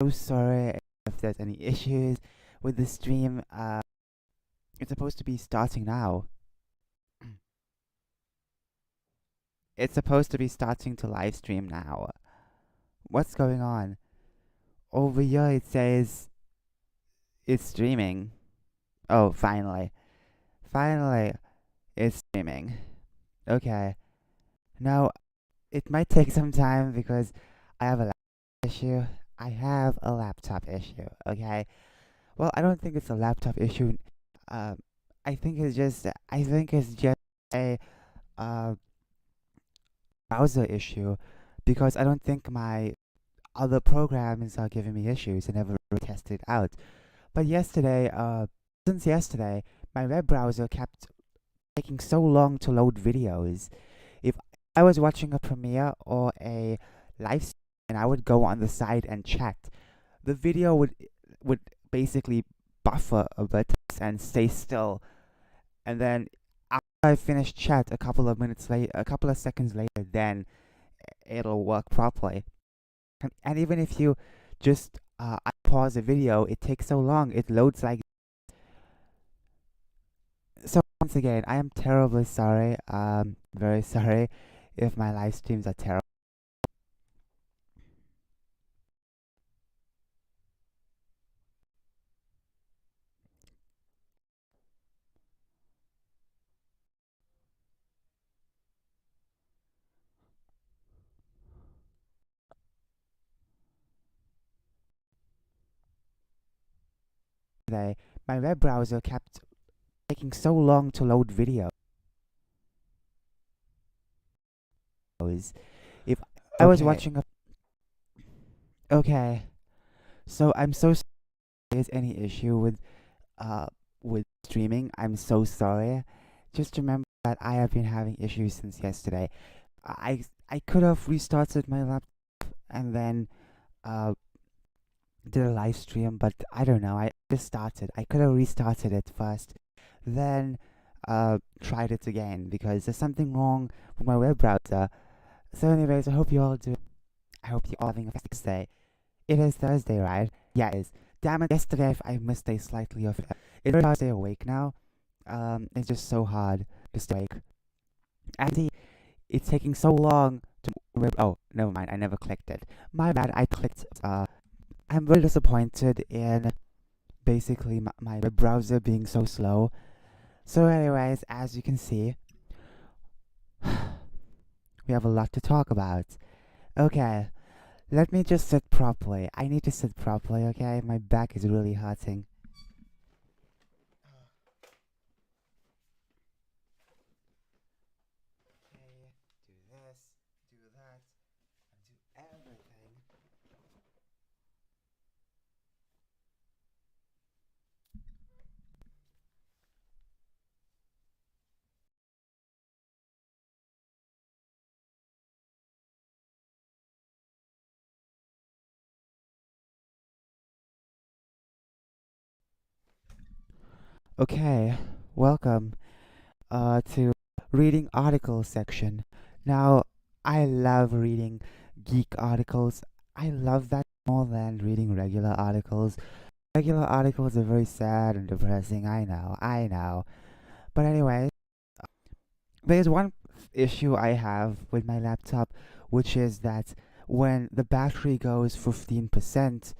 So sorry if there's any issues with the stream. It's supposed to be starting now. It's supposed to be starting to live stream now. What's going on? Over here it says it's streaming. Oh, finally. Finally, it's streaming. Okay. Now, it might take some time because I have a laptop issue. I have a laptop issue, okay? Well, I don't think it's a laptop issue. Um, I think it's just a uh, browser issue because I don't think my other programs are giving me issues. I never really tested it out. But since yesterday, my web browser kept taking so long to load videos. If I was watching a premiere or a live stream and I would go on the side and chat, the video would basically buffer a bit and stay still. And then after I finish chat a couple of seconds later, then it'll work properly. And even if you just pause the video, it takes so long. It loads like so. Once again, I am terribly sorry. Very sorry if my live streams are terrible. Today, my web browser kept taking so long to load videos. If I was Okay. watching a okay, so I'm so sorry if there's any issue uh with streaming. I'm so sorry. Just remember that I have been having issues since yesterday. I could have restarted my laptop and then uh did a live stream, but I don't know. I just started. I could have restarted it first, then tried it again because there's something wrong with my web browser. So, anyways, I hope you're all having a fantastic day. It is Thursday, right? Yeah, it is. Damn it! Yesterday I missed a slightly of it. It's very hard to stay awake now. It's just so hard to stay awake. And see, it's taking so long to. Oh, never mind. I never clicked it. My bad. I clicked. I'm very disappointed in basically my web browser being so slow. So, anyways, as you can see, we have a lot to talk about. Okay, let me just sit properly. I need to sit properly, okay? My back is really hurting. Okay, do this, do that, and do everything. Okay, welcome to reading articles section. Now, I love reading geek articles. I love that more than reading regular articles. Regular articles are very sad and depressing. I know. But anyway, there's one issue I have with my laptop, which is that when the battery goes 15%,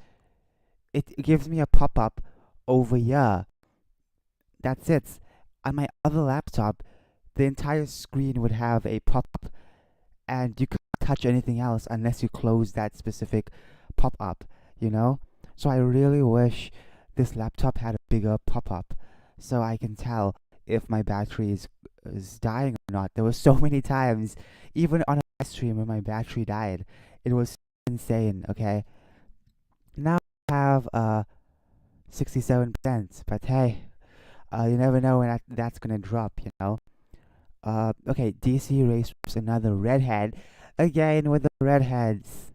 it gives me a pop up over here. That's it. On my other laptop, the entire screen would have a pop up, and you can't touch anything else unless you close that specific pop up, you know? So I really wish this laptop had a bigger pop up so I can tell if my battery is dying or not. There were so many times, even on a live stream, when my battery died. It was insane, okay? Now I have 67%, but hey, you never know when that's gonna drop, you know? Okay, DC Race another redhead. Again with the redheads.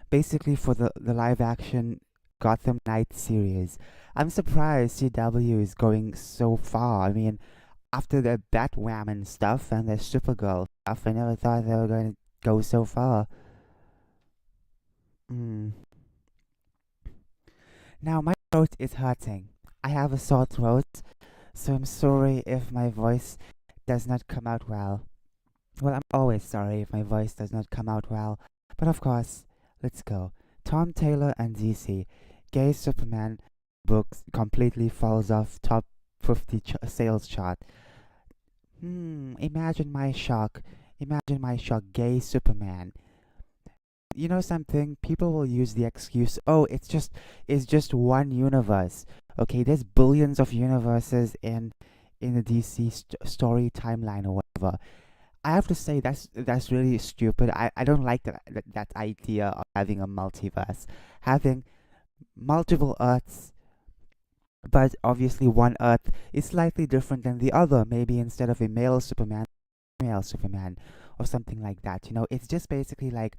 Basically for the live action Gotham Knight series. I'm surprised CW is going so far. I mean, after the Batwoman stuff and the Supergirl stuff, I never thought they were going to go so far. Hmm. Now my throat is hurting. I have a sore throat, so I'm sorry if my voice does not come out well. Well, I'm always sorry if my voice does not come out well. But of course, let's go. Tom Taylor and DC. Gay Superman books completely falls off top 50 sales chart. Imagine my shock. Imagine my shock. Gay Superman. You know something? People will use the excuse, "Oh, it's just one universe." Okay, there's billions of universes in the DC story timeline or whatever. I have to say that's really stupid. I don't like that idea of having a multiverse, having multiple Earths, but obviously one Earth is slightly different than the other. Maybe instead of a male Superman, female Superman, or something like that. It's just basically like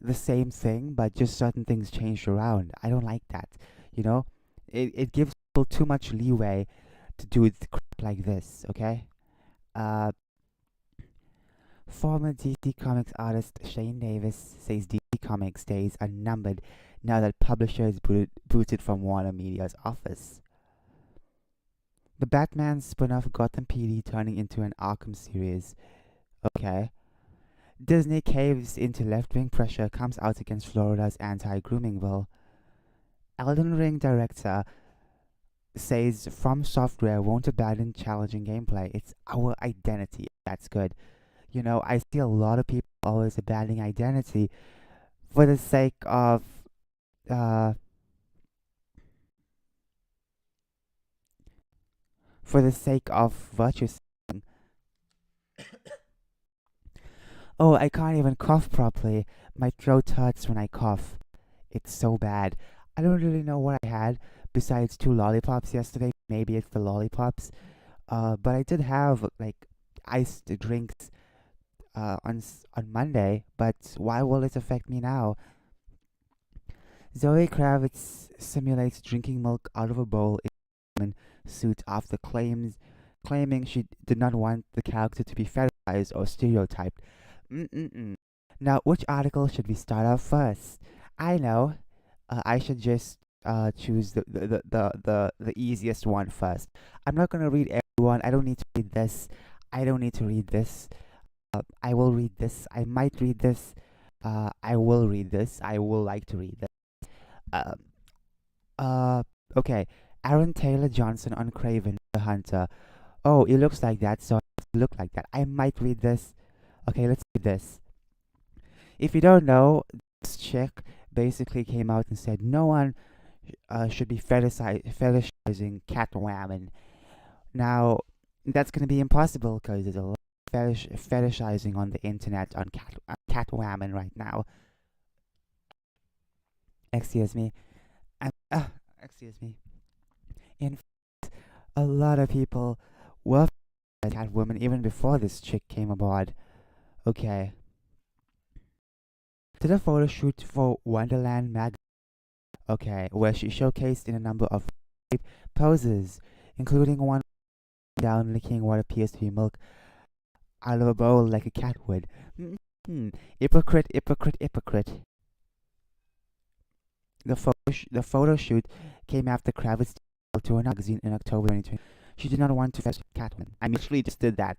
the same thing, but just certain things changed around. I don't like that. You know, it gives people too much leeway to do crap like this. Okay. Uh, Former DC Comics artist Shane Davis says DC Comics days are numbered now that publisher is booted from Warner Media's office. The Batman spin-off Gotham PD turning into an Arkham series. Okay. Disney caves into left-wing pressure, comes out against Florida's anti-grooming bill. Elden Ring director says From Software won't abandon challenging gameplay. It's our identity. That's good. I see a lot of people always abandoning identity for the sake of uh virtue signaling. Oh, I can't even cough properly. My throat hurts when I cough. It's so bad. I don't really know what I had besides two lollipops yesterday. Maybe it's the lollipops. But I did have like iced drinks on Monday. But why will it affect me now? Zoe Kravitz simulates drinking milk out of a bowl in a human suit after claiming she did not want the character to be fetishized or stereotyped. Mm-mm-mm. Now, which article should we start off first? I know. I should just choose the easiest one first. I'm not gonna read everyone. I don't need to read this. I don't need to read this. I will read this. I might read this. I will read this. I will like to read this. Uh, uh, okay. Aaron Taylor Johnson on Craven the Hunter. Oh, it looks like that, so it look like that. I might read this. Okay, let's read this. If you don't know, this chick basically came out and said no one should be fetishizing Catwoman. Now, that's going to be impossible because there's a lot of fetishizing on the internet on Catwoman right now. Excuse me. Excuse me. In fact, a lot of people were Catwoman even before this chick came aboard. Okay. Did a photo shoot for Wonderland magazine. Okay, where she showcased in a number of poses, including one down licking what appears to be milk out of a bowl like a cat would. Hypocrite, hypocrite, hypocrite. The photo shoot came after Kravitz to a magazine in October 2020. She did not want to fetishize Catwoman. I mean, she just did that.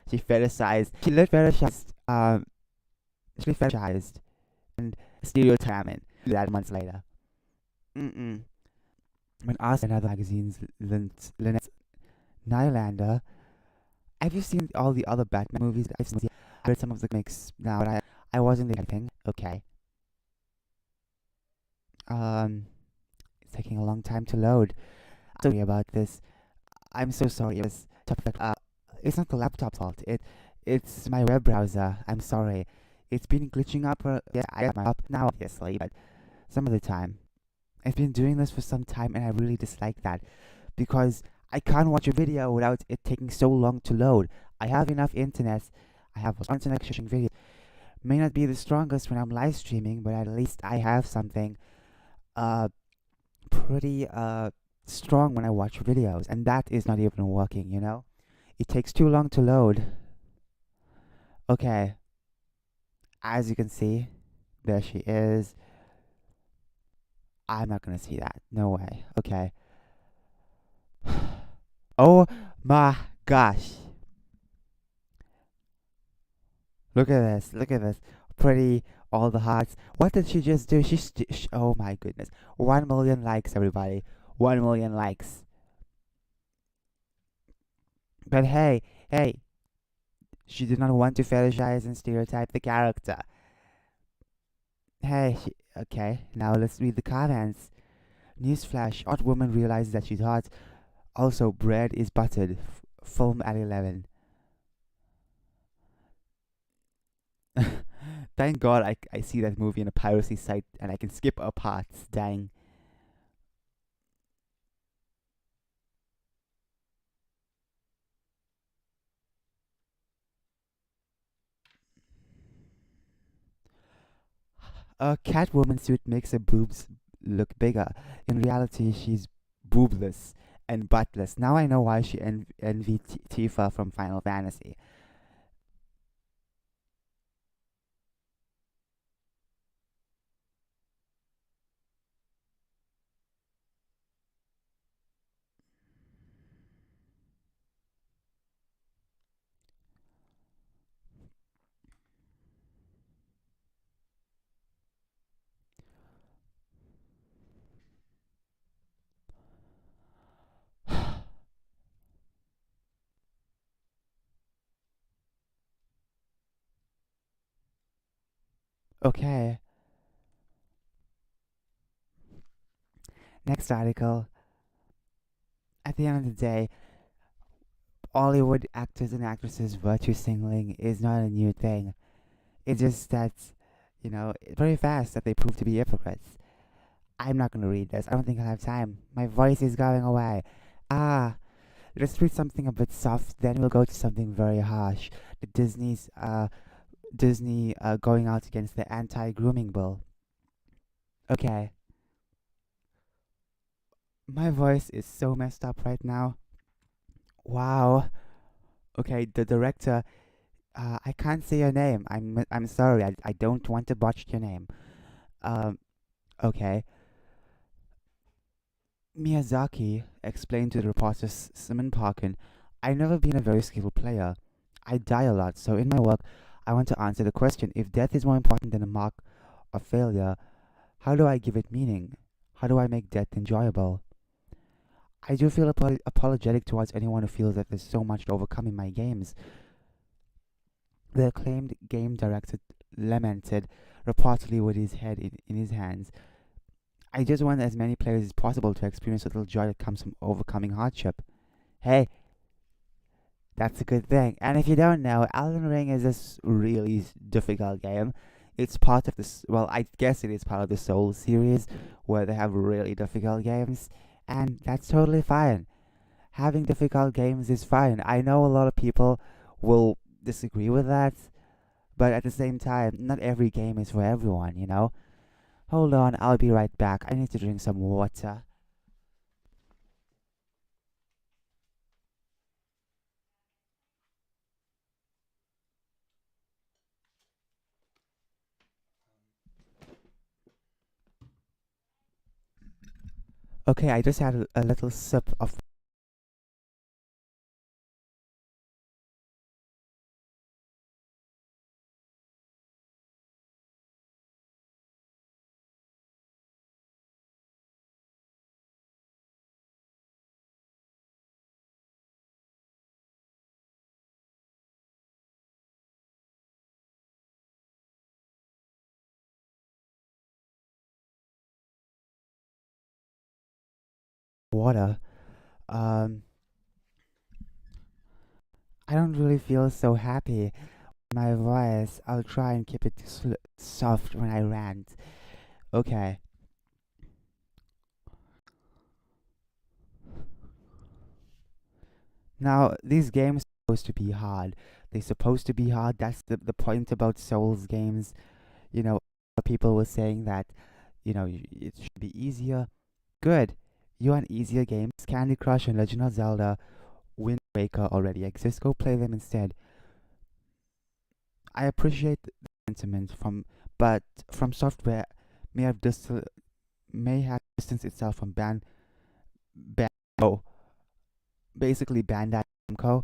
She fetishized. She fetishized. She fetishized and stereotyping that months later. When asked in other magazines, Lynette Nylander, have you seen all the other Batman movies? I read some of the comics now, but I wasn't the thing. Okay. It's taking a long time to load. Sorry about this. I'm so sorry. It's not the laptop's fault. It's my web browser. I'm sorry. It's been glitching up. Yeah, I am up now, obviously, but some of the time. I've been doing this for some time, and I really dislike that because I can't watch a video without it taking so long to load. I have enough internet. I have internet shooting video. May not be the strongest when I'm live streaming, but at least I have something pretty strong when I watch videos, and that is not even working. It takes too long to load. Okay, as you can see, there she is. I'm not gonna see that. No way. Okay. Oh my gosh. Look at this. Look at this. Pretty, all the hearts. What did she just do? Oh my goodness. 1 million likes, everybody. 1 million likes. But hey, hey, she did not want to fetishize and stereotype the character. Hey, okay, now let's read the comments. Newsflash, odd woman realizes that she's hot. Also, bread is buttered. Film at 11. Thank God I see that movie in a piracy site and I can skip up parts. Dang. A Catwoman suit makes her boobs look bigger. In reality, she's boobless and buttless. Now I know why she envied Tifa from Final Fantasy. Okay, next article. At the end of the day, Hollywood actors and actresses virtue signaling is not a new thing. It's just that, very fast that they prove to be hypocrites. I'm not gonna read this. I don't think I'll have time. My voice is going away. Ah, let's read something a bit soft. Then we'll go to something very harsh. The Disney going out against the anti-grooming bill. Okay, my voice is so messed up right now. Wow. Okay, the director. I can't say your name. I'm sorry. I don't want to botch your name. Um. Okay. Miyazaki explained to the reporter Simon Parkin, I've never been a very skilled player. I die a lot, so in my work, I want to answer the question if death is more important than a mark of failure, how do I give it meaning? How do I make death enjoyable? I do feel apologetic towards anyone who feels that there's so much to overcome in my games. The acclaimed game director lamented, reportedly with his head in his hands. I just want as many players as possible to experience the little joy that comes from overcoming hardship. Hey, that's a good thing. And if you don't know, Elden Ring is this really difficult game. It's part of this, well, I guess it is part of the Souls series where they have really difficult games, and that's totally fine. Having difficult games is fine. I know a lot of people will disagree with that, but at the same time, not every game is for everyone. Hold on, I'll be right back. I need to drink some water. Okay, I just had a little sip of water. Um, I don't really feel so happy. My voice, I'll try and keep it soft when I rant. Okay. Now, these games are supposed to be hard. They're supposed to be hard. That's the point about Souls games. People were saying that, it should be easier. Good. You want easier games? Candy Crush and Legend of Zelda Wind Waker already exist. Go play them instead. I appreciate the sentiment from, but from software may have may have distanced itself from oh, basically Bandai Namco,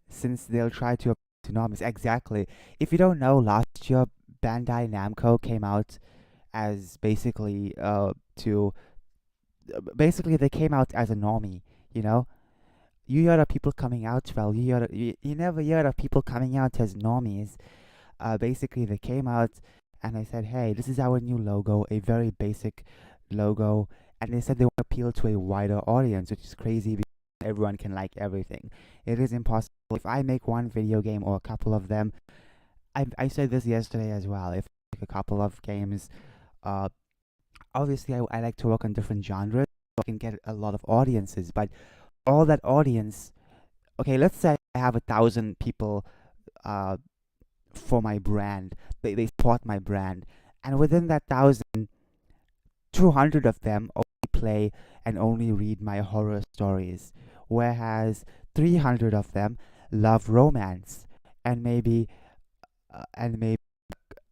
since they'll try to appeal to normies. Exactly. If you don't know, last year Bandai Namco came out as to basically they came out as a normie. You know, you hear of people coming out. Well, you never hear of people coming out as normies. Basically they came out and they said, "Hey, this is our new logo, a very basic logo," and they said they want to appeal to a wider audience, which is crazy because everyone can like everything. It is impossible. If I make one video game or a couple of them, I said this yesterday as well. If I make a couple of games, uh, obviously I like to work on different genres so I can get a lot of audiences, but all that audience, okay, let's say I have 1,000 people uh, for my brand. They support my brand, and within that 1,000, 200 of them only play and only read my horror stories, whereas 300 of them love romance, and maybe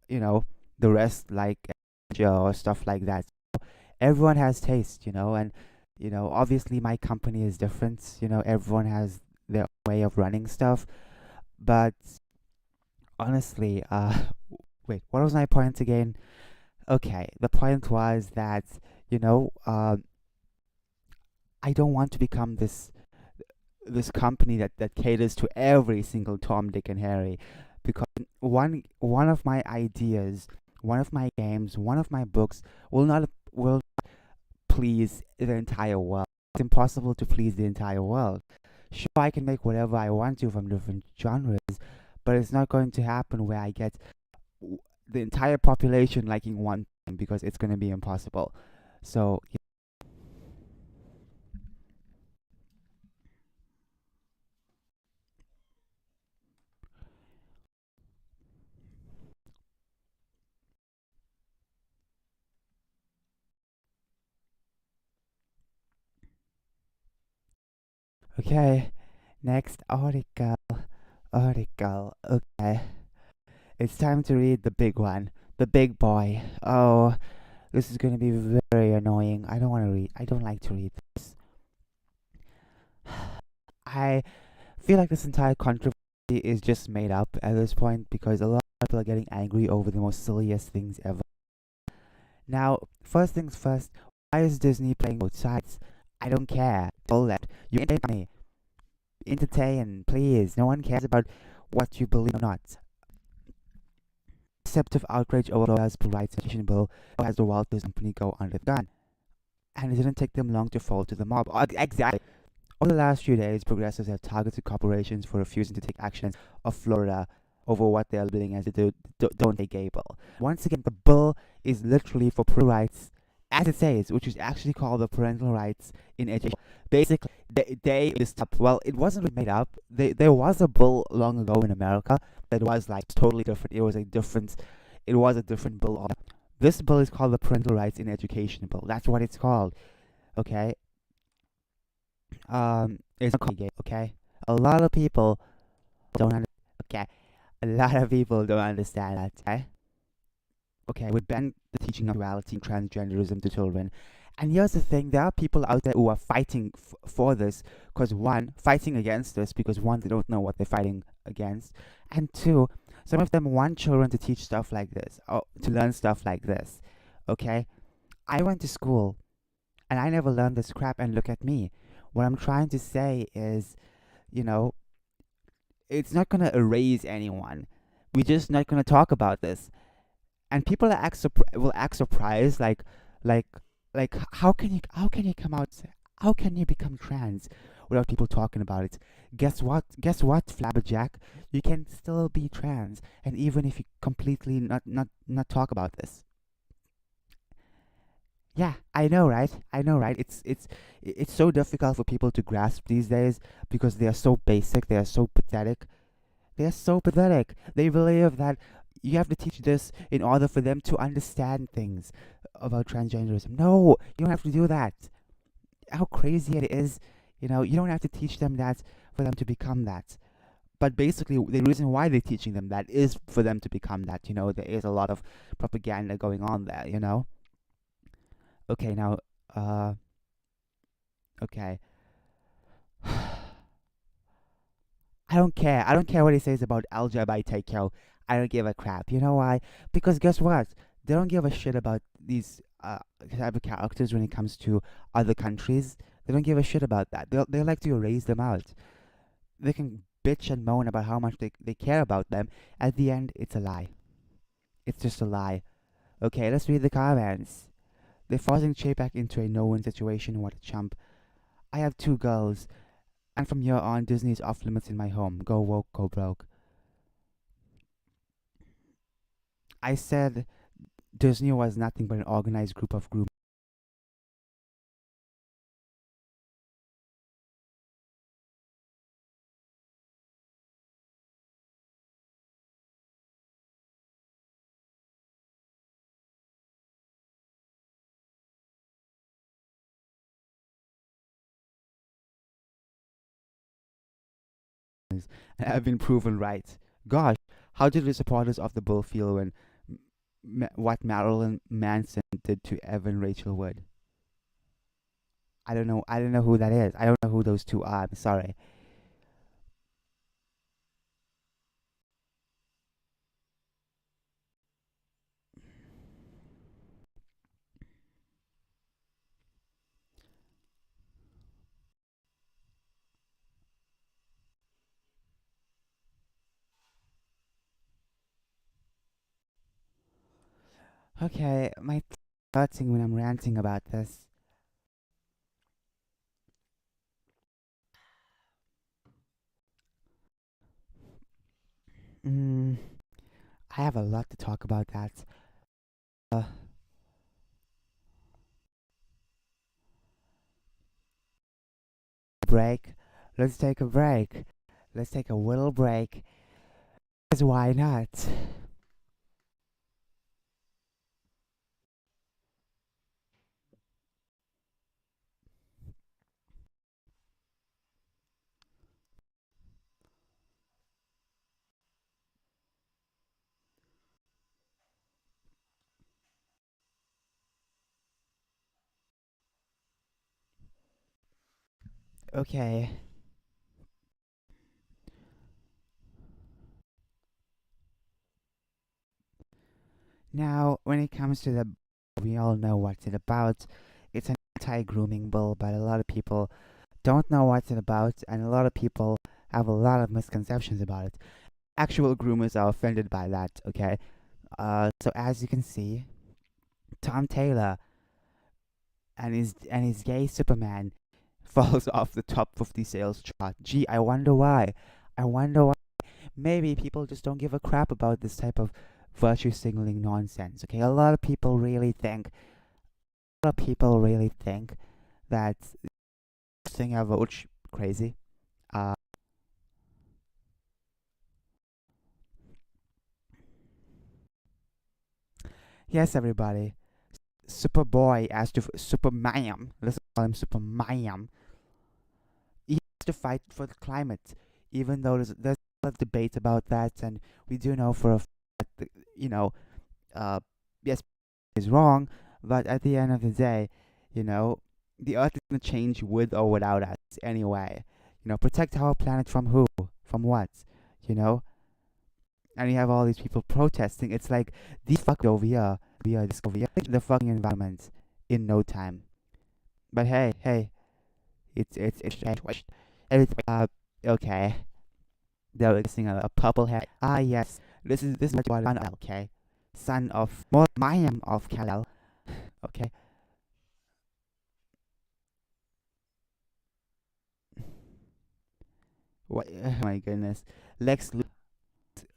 you know the rest like adventure or stuff like that. So everyone has taste, and obviously my company is different. Everyone has their own way of running stuff, but honestly, wait, what was my point again? Okay, the point was that you know, uh, I don't want to become this company that caters to every single Tom, Dick, and Harry, because one of my ideas, one of my games, one of my books will please the entire world. It's impossible to please the entire world. Sure, I can make whatever I want to from different genres, but it's not going to happen where I get the entire population liking one thing, because it's going to be impossible. So, okay, next article. Okay, it's time to read the big one, the big boy. Oh, this is going to be very annoying. I don't want to read. I don't like to read this. I feel like this entire controversy is just made up at this point because a lot of people are getting angry over the most silliest things ever. Now, first things first, why is Disney playing both sides? I don't care. All that. You entertain me. Entertain, please. No one cares about what you believe or not. Deceptive outrage over Lawyers Bill Rights Education Bill has the Walt Disney Company go under the gun. And it didn't take them long to fall to the mob. Exactly. Over the last few days, progressives have targeted corporations for refusing to take action of Florida over what they are billing as the Don't Take Gay bill. Once again, the bill is literally for parental rights, as it says, which is actually called the Parental Rights in Education. Basically, they just well, it wasn't really made up. There was a bill long ago in America that was like totally different. It was a different bill. This bill is called the Parental Rights in Education bill. That's what it's called. Okay. It's not called gay. Okay. A lot of people don't understand. Okay. A lot of people don't understand that. Okay. Okay. We ban the teaching of duality and transgenderism to children. And here's the thing: there are people out there who are fighting for this, because one, fighting against this because one, they don't know what they're fighting against, and two, some of them want children to teach stuff like this or to learn stuff like this. Okay. I went to school and I never learned this crap, and look at me. What I'm trying to say is, you know, it's not going to erase anyone. We're just not going to talk about this. And people will act surprised, like, how can you come out, how can you become trans without people talking about it? Guess what, Flabberjack? You can still be trans, and even if you completely not talk about this. Yeah, I know, right? I know, right? It's so difficult for people to grasp these days because they are so basic, they are so pathetic. They are so pathetic. They believe that you have to teach this in order for them to understand things about transgenderism. No, you don't have to do that. How crazy it is. You don't have to teach them that for them to become that. But basically, the reason why they're teaching them that is for them to become that. There is a lot of propaganda going on there. Okay, now, uh, okay. I don't care. I don't care what he says about LGBTQ. I don't give a crap. You know why? Because guess what? They don't give a shit about these type of characters when it comes to other countries. They don't give a shit about that. They like to erase them out. They can bitch and moan about how much they care about them. At the end, it's a lie. It's just a lie. Okay, let's read the comments. They're forcing Chapek into a no-win situation. What a chump. I have two girls, and from here on, Disney is off limits in my home. Go woke, go broke. I said Disney was nothing but an organized group of groomers. And I've been proven right. Gosh, how did the supporters of the Bull feel when what Marilyn Manson did to Evan Rachel Wood? I don't know. I don't know who that is. I don't know who those two are. I'm sorry. Okay, my hurting when I'm ranting about this. Mm, I have a lot to talk about that. Uh, break. Let's take a break. Let's take a little break. 'Cause why not? Okay. Now, when it comes to the, we all know what's it about. It's an anti-grooming bill, but a lot of people don't know what's it about, and a lot of people have a lot of misconceptions about it. Actual groomers are offended by that. Okay. So as you can see, Tom Taylor and his gay Superman falls off the top 50 sales chart. Gee, I wonder why. I wonder why. Maybe people just don't give a crap about this type of virtue signaling nonsense. Okay, a lot of people really think, that thing ever, which crazy. Uh, yes, everybody. Superboy as to Superman. Let's call him Superman. He has to fight for the climate, even though there's a lot of debate about that, and we do know for a fact that, uh, yes, is wrong, but at the end of the day, you know, the Earth is gonna change with or without us anyway. Protect our planet from who? From what? You know? And you have all these people protesting. It's like these fuckers over here, the fucking environment in no time. But hey, it's okay. They're listening a purple hair. Ah yes, this is what son of okay, son of more Mayam of Kal. Okay. What? Oh my goodness. Lex Luthor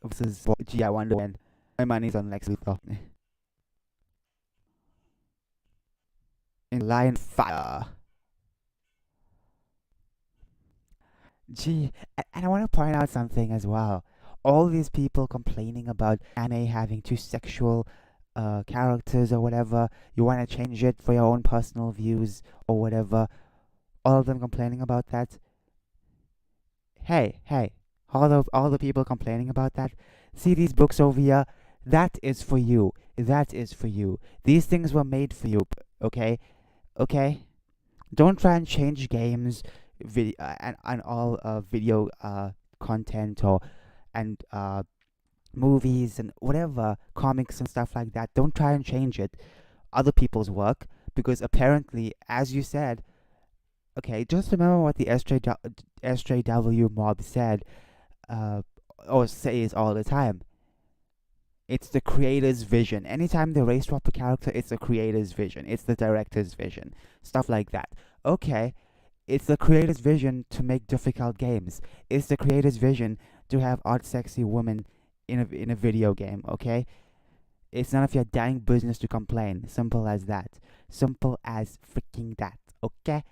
versus Gee, I wonder when. My money's on Lex Luthor. In Lion Fire. Gee, and I want to point out something as well. All these people complaining about anime having too sexual characters or whatever, you want to change it for your own personal views or whatever. All of them complaining about that. Hey, all the people complaining about that. See these books over here? That is for you. That is for you. These things were made for you. Okay, okay. Don't try and change games, and all video content or and movies and whatever comics and stuff like that. Don't try and change it other people's work because apparently, as you said, okay, just remember what the SJW mob said uh, or says all the time. It's the creator's vision. Anytime they race swap a character, it's the creator's vision. It's the director's vision. Stuff like that. Okay, it's the creator's vision to make difficult games. It's the creator's vision to have odd, sexy women in a video game. Okay, it's none of your dang business to complain. Simple as that. Simple as freaking that. Okay,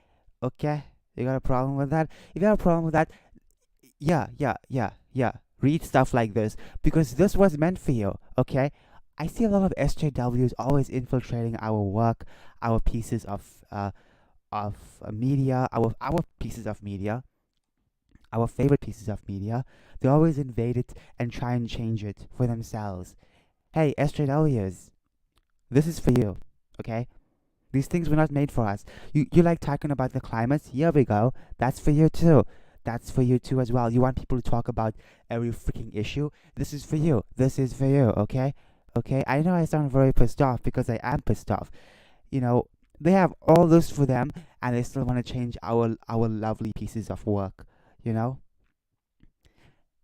okay. You got a problem with that? If you have a problem with that, yeah. Read stuff like this because this was meant for you, okay? I see a lot of SJWs always infiltrating our work, our pieces of media, our pieces of media, our favorite pieces of media. They always invade it and try and change it for themselves. Hey, SJWs, this is for you, okay? These things were not made for us. You like talking about the climate? Here we go. That's for you too. That's for you too as well. You want people to talk about every freaking issue? This is for you. This is for you, okay? Okay? I know I sound very pissed off because I am pissed off. You know, they have all this for them and they still want to change our lovely pieces of work, you know?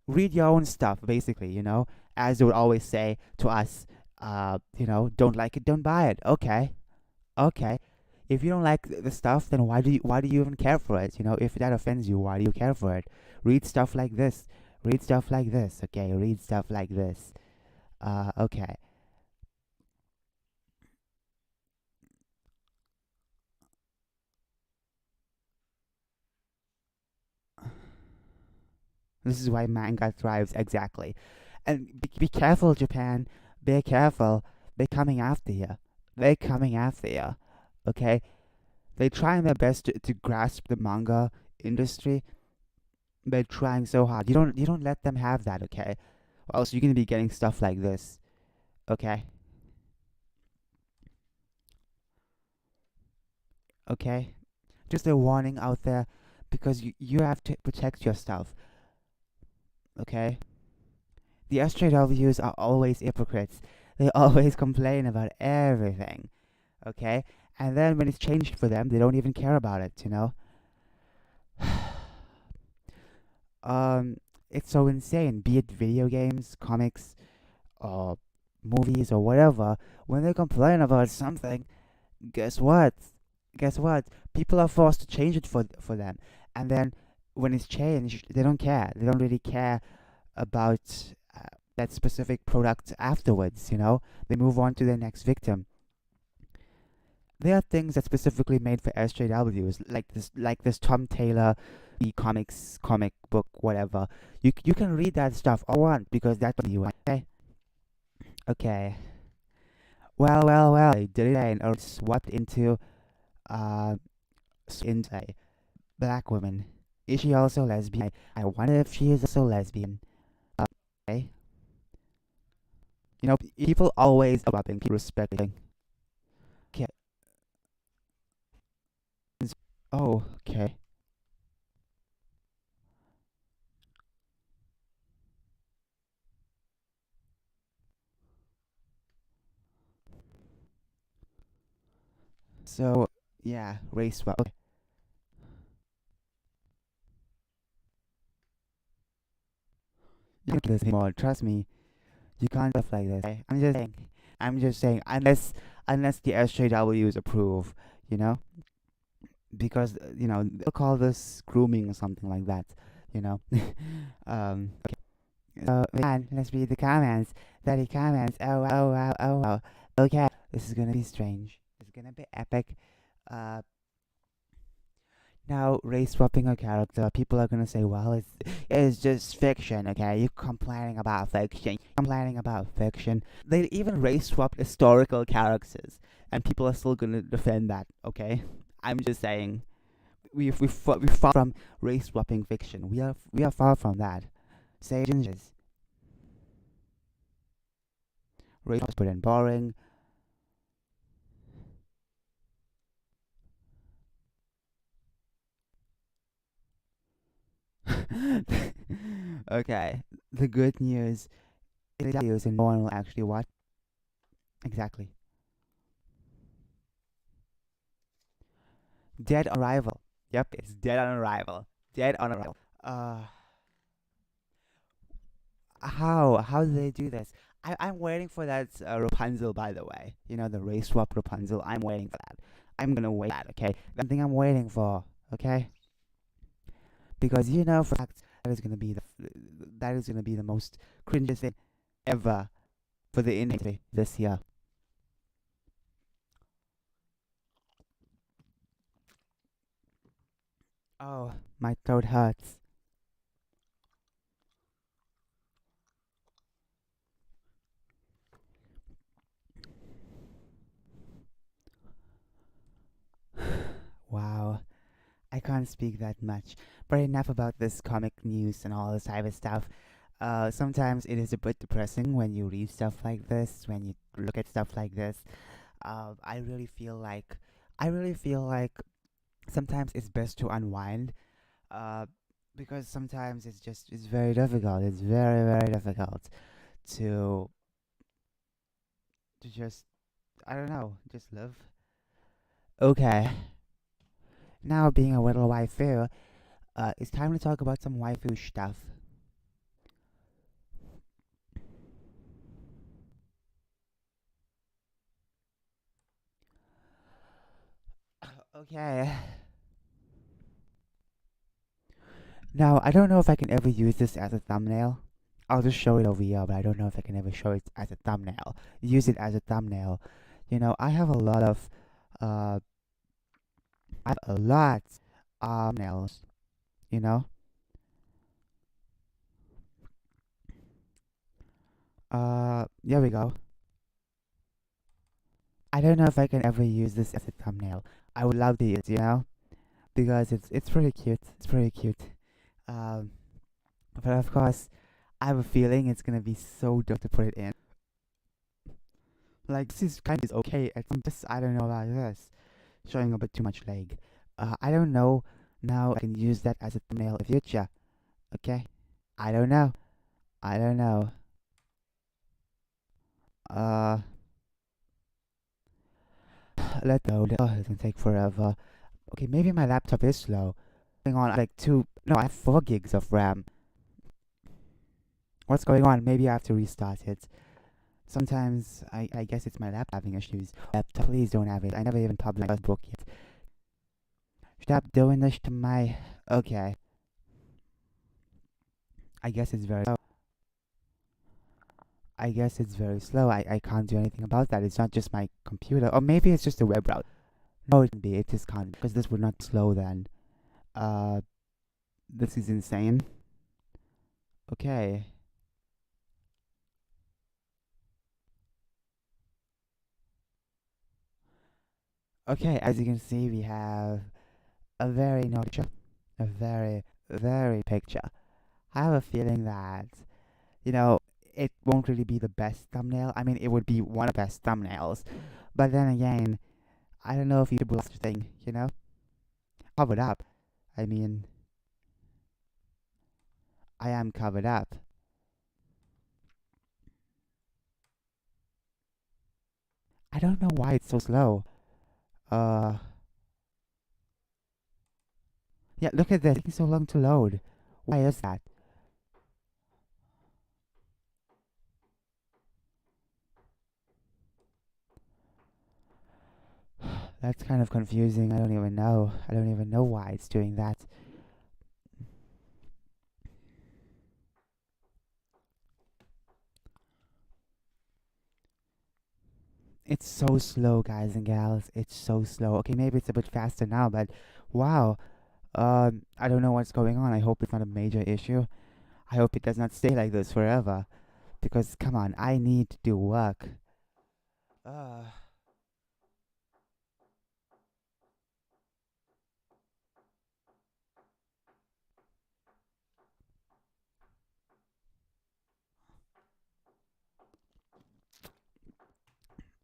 Read your own stuff, basically, you know? As they would always say to us, don't like it, don't buy it. Okay. Okay. If you don't like the stuff, then why do you even care for it? You know, if that offends you, why do you care for it? Read stuff like this. Read stuff like this. Okay, read stuff like this. Okay. This is why manga thrives exactly. And be careful, Japan. Be careful. They're coming after you. They're coming after you. Okay. They're trying their best to grasp the manga industry. They're trying so hard. You don't let them have that. Okay. Or else you're gonna be getting stuff like this. Okay. Okay. Just a warning out there because you have to protect yourself. Okay. The SJWs are always hypocrites. They always complain about everything. Okay. And then when it's changed for them, they don't even care about it. Um, it's so insane. Be it video games, comics, or movies, or whatever. When they complain about something, guess what? Guess what? People are forced to change it for them, and then when it's changed, they don't care. They don't really care about that specific product afterwards. They move on to the next victim. There are things that specifically made for SJWs, like this Tom Taylor e-comics comic book, whatever. You can read that stuff all you want because that's what you want. Okay. Okay. Well. They did it and or swapped uh into a black woman. Is she also lesbian? I wonder if she is also lesbian. Okay. People always swapping, people respecting. Okay. Oh, okay. So yeah, race swap. Okay. You can't do this anymore. Trust me, you can't stuff like this. Okay? I'm just saying. I'm just saying. Unless the SJWs approve, you know, because they'll call this grooming or something like that. You know. Okay. So man, let's read the comments. 30 comments. Oh wow. Oh wow. Okay. This is gonna be strange. It's gonna be epic. Uh, Now, race swapping a character, people are gonna say, well, it's just fiction, okay? You're complaining about fiction. Complaining about fiction. They even race swapped historical characters, and people are still gonna defend that, okay? I'm just saying, we far from race swapping fiction. We are far from that. Say gingers. Race swaps put in boring. Okay, the good news is and no one will actually watch. Exactly. Dead on arrival. Yep, it's dead on arrival. Dead on arrival. How do they do this? I'm waiting for that Rapunzel, by the way. You know, the race swap Rapunzel. I'm waiting for that. I'm gonna wait for that, okay? That's the thing I'm waiting for, okay? Because you know for a fact that is gonna be the most cringiest thing ever for the industry this year. Oh, my throat hurts. Wow, I can't speak that much. But enough about this comic news and all this type of stuff. Sometimes it is a bit depressing when you read stuff like this, when you look at stuff like this. I really feel like, I really feel like sometimes it's best to unwind. Uh, because sometimes it's very difficult. It's very difficult to just I don't know, just live. Okay, now being a little waifu, it's time to talk about some waifu stuff. Okay. Now, I don't know if I can ever use this as a thumbnail. I'll just show it over here, but I don't know if I can ever show it as a thumbnail. Use it as a thumbnail. You know, uh, I have a lot of thumbnails. You know, here we go. I don't know if I can ever use this as a thumbnail. I would love to use, you know, because it's pretty cute. It's pretty cute. Um, but of course, I have a feeling it's gonna be so dope to put it in. Like this is kind of okay. I'm just I don't know about this. Showing a bit too much leg. I don't know. Now I can use that as a thumbnail in future. Okay. I don't know. I don't know. Uh, let go. Oh, it's gonna take forever. Okay, maybe my laptop is slow. Going on like two. No, I have 4 gigs of RAM. What's going on? Maybe I have to restart it. Sometimes I guess it's my laptop having issues. Laptop, please don't have it. I never even published my first book yet. Stop doing this to my. Okay. I guess it's very slow. I guess it's very slow. I can't do anything about that. It's not just my computer. Or maybe it's just a web browser. No, it can be. It just can't. Because this would not slow then. Uh, this is insane. Okay. Okay, as you can see, we have a very no picture. A very picture. I have a feeling that, you know, it won't really be the best thumbnail. I mean, it would be one of the best thumbnails. But then again, I don't know if YouTube will such a thing, you know? Covered up. I mean, I am covered up. I don't know why it's so slow. Uh, yeah, look at this. It's taking so long to load. Why is that? That's kind of confusing. I don't even know. I don't even know why it's doing that. It's so slow, guys and gals. It's so slow. Okay, maybe it's a bit faster now, but wow. I don't know what's going on. I hope it's not a major issue. I hope it does not stay like this forever. Because, come on, I need to do work. Uh,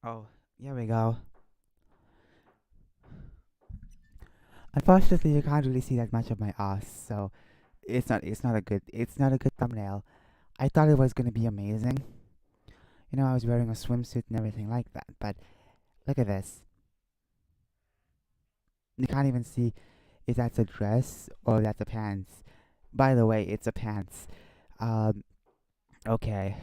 oh, here we go. Unfortunately, you can't really see that much of my ass, so It's not a good thumbnail. I thought it was gonna be amazing. You know, I was wearing a swimsuit and everything like that, but look at this. You can't even see if that's a dress or that's a pants. By the way, it's a pants. Um, okay.